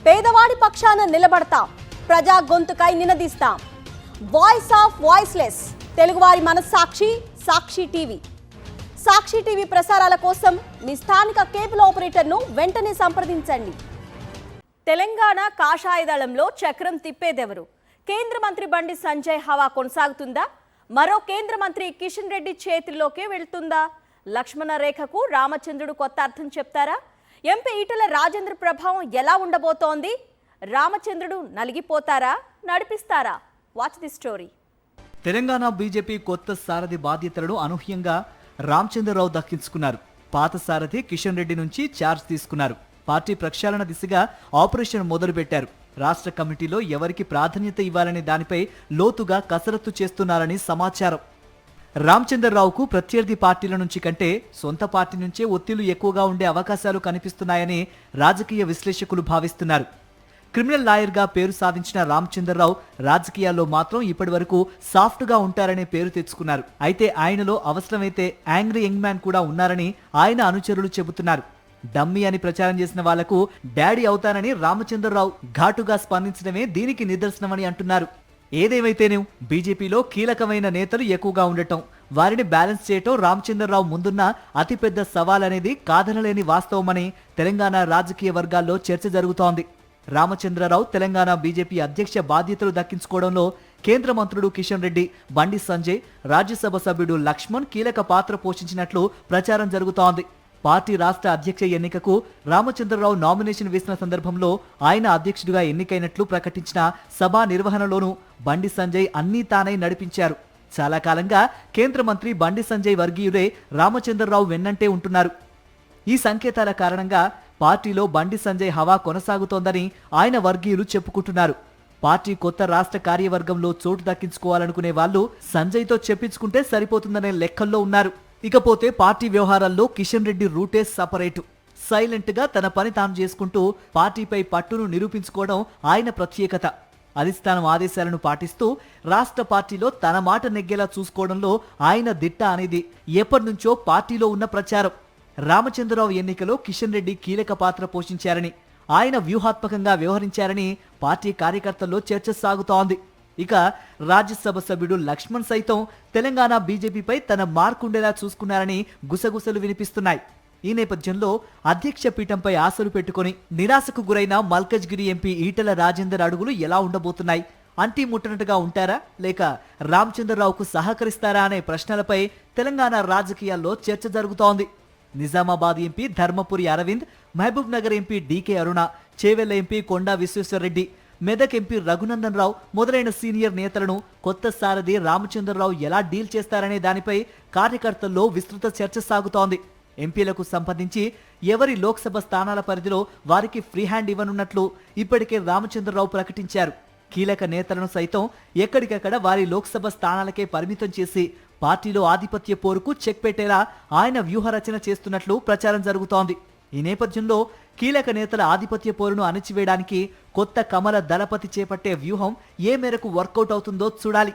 పేదవాడి పక్షాన నిలబడతాం, ప్రజా గొంతుకై నినదిస్తాం. వాయిస్ ఆఫ్ వాయిస్లెస్, తెలుగువారి మనస్సాక్షి సాక్షి టీవీ. సాక్షి టీవీ ప్రసారాల కోసం మీ స్థానిక కేబుల్ ఆపరేటర్ను వెంటనే సంప్రదించండి. తెలంగాణ కాషాయ దళంలో చక్రం తిప్పేదెవరు? కేంద్ర మంత్రి బండి సంజయ్ హవా కొనసాగుతుందా? మరో కేంద్ర మంత్రి కిషన్ రెడ్డి చేతిలోకే వెళ్తుందా? లక్ష్మణ రేఖకు రామచంద్రుడు కొత్త అర్థం చెప్తారా? ఎంపీ ఈటెల రాజేంద్ర ప్రభావం ఎలా ఉండబోతోంది? రామచంద్రుడు నలిగిపోతారా, నడిపిస్తారా? Watch the story. Telangana BJP కొత్త సారథి బాధ్యతలను అనూహ్యంగా రామచంద్రరావు దక్కించుకున్నారు. పాత సారథి కిషన్ రెడ్డి నుంచి ఛార్జ్ తీసుకున్నారు. పార్టీ ప్రక్షాళన దిశగా ఆపరేషన్ మొదలుపెట్టారు. రాష్ట్ర కమిటీలో ఎవరికి ప్రాధాన్యత ఇవ్వాలనే దానిపై లోతుగా కసరత్తు చేస్తున్నారని సమాచారం. రామచంద్రరావుకు ప్రత్యర్థి పార్టీల నుంచి కంటే సొంత పార్టీ నుంచే ఒత్తిళ్లు ఎక్కువగా ఉండే అవకాశాలు కనిపిస్తున్నాయని రాజకీయ విశ్లేషకులు భావిస్తున్నారు. క్రిమినల్ లాయర్గా పేరు సాధించిన రామచంద్రరావు రాజకీయాల్లో మాత్రం ఇప్పటి వరకు సాఫ్ట్గా ఉంటారనే పేరు తెచ్చుకున్నారు. అయితే ఆయనలో అవసరమైతే యాంగ్రీ యంగ్ మ్యాన్ కూడా ఉన్నారని ఆయన అనుచరులు చెబుతున్నారు. డమ్మీ అని ప్రచారం చేసిన వాళ్లకు డాడీ అవుతానని రామచంద్రరావు ఘాటుగా స్పందించడమే దీనికి నిదర్శనమని అంటున్నారు. ఏదేమైతేనే బీజేపీలో కీలకమైన నేతలు ఎక్కువగా ఉండటం, వారిని బ్యాలెన్స్ చేయటం రామచంద్రరావు ముందున్న అతిపెద్ద సవాల్ అనేది కాదనలేని వాస్తవమని తెలంగాణ రాజకీయ వర్గాల్లో చర్చ జరుగుతోంది. రామచంద్రరావు తెలంగాణ బీజేపీ అధ్యక్ష బాధ్యతలు దక్కించుకోవడంలో కేంద్ర మంత్రులు కిషన్ రెడ్డి, బండి సంజయ్, రాజ్యసభ సభ్యుడు లక్ష్మణ్ కీలక పాత్ర పోషించినట్లు ప్రచారం జరుగుతోంది. పార్టీ రాష్ట్ర అధ్యక్ష ఎన్నికకు రామచంద్రరావు నామినేషన్ వేసిన సందర్భంలో ఆయన అధ్యక్షుడిగా ఎన్నికైనట్లు ప్రకటించిన సభా నిర్వహణలోనూ బండి సంజయ్ అన్నీ తానై నడిపించారు. చాలా కాలంగా కేంద్ర మంత్రి బండి సంజయ్ వర్గీయుడే రామచంద్రరావు వెన్నంటే ఉంటున్నారు. ఈ సంకేతాల కారణంగా పార్టీలో బండి సంజయ్ హవా కొనసాగుతోందని ఆయన వర్గీయులు చెప్పుకుంటున్నారు. పార్టీ కొత్త రాష్ట్ర కార్యవర్గంలో చోటు దక్కించుకోవాలనుకునే వాళ్ళు సంజయ్తో చెప్పించుకుంటే సరిపోతుందనే లెక్కల్లో ఉన్నారు. ఇకపోతే పార్టీ వ్యవహారాల్లో కిషన్ రెడ్డి రూటే సపరేటు. సైలెంట్ గా తన పని తాను చేసుకుంటూ పార్టీపై పట్టును నిరూపించుకోవడం ఆయన ప్రత్యేకత. అధిష్టానం ఆదేశాలను పాటిస్తూ రాష్ట్ర పార్టీలో తన మాట నెగ్గేలా చూసుకోవడంలో ఆయన దిట్ట అనేది ఎప్పటినుంచో పార్టీలో ఉన్న ప్రచారం. రామచంద్రరావు ఎన్నికలో కిషన్ రెడ్డి కీలక పాత్ర పోషించారని, ఆయన వ్యూహాత్మకంగా వ్యవహరించారని పార్టీ కార్యకర్తల్లో చర్చ సాగుతోంది. ఇక రాజ్యసభ సభ్యుడు లక్ష్మణ్ సైతం తెలంగాణ బీజేపీపై తన మార్కుండేలా చూసుకున్నారని గుసగుసలు వినిపిస్తున్నాయి. ఈ నేపథ్యంలో అధ్యక్ష పీఠంపై ఆశలు పెట్టుకుని నిరాశకు గురైన మల్కజ్గిరి ఎంపీ ఈటెల రాజేందర్ అడుగులు ఎలా ఉండబోతున్నాయి? అంటీ ముట్టనట్టుగా ఉంటారా, లేక రామచంద్రరావుకు సహకరిస్తారా అనే ప్రశ్నలపై తెలంగాణ రాజకీయాల్లో చర్చ జరుగుతోంది. Nizamabad MP Dharmapuri Arvind, Mahabubnagar MP DK Aruna, Chevella MP Konda Vishweshwar Reddy, Medak MP Raghunandan Rao మొదలైన సీనియర్ నేతలను కొత్త సారథి రామచంద్రరావు ఎలా డీల్ చేస్తారనే దానిపై కార్యకర్తల్లో విస్తృత చర్చ సాగుతోంది. ఎంపీలకు సంబంధించి ఎవరి లోక్సభ స్థానాల పరిధిలో వారికి ఫ్రీ హ్యాండ్ ఇవ్వనున్నట్లు ఇప్పటికే రామచంద్రరావు ప్రకటించారు. కీలక నేతలను సైతం ఎక్కడికక్కడ వారి లోక్సభ స్థానాలకే పరిమితం చేసి పార్టీలో ఆధిపత్య పోరుకు చెక్ పెట్టేలా ఆయన వ్యూహరచన చేస్తున్నట్లు ప్రచారం జరుగుతోంది. ఈ నేపథ్యంలో కీలక నేతల ఆధిపత్య పోరును అణిచివేయడానికి కొత్త కమల దళపతి చేపట్టే వ్యూహం ఏ మేరకు వర్కౌట్ అవుతుందో చూడాలి.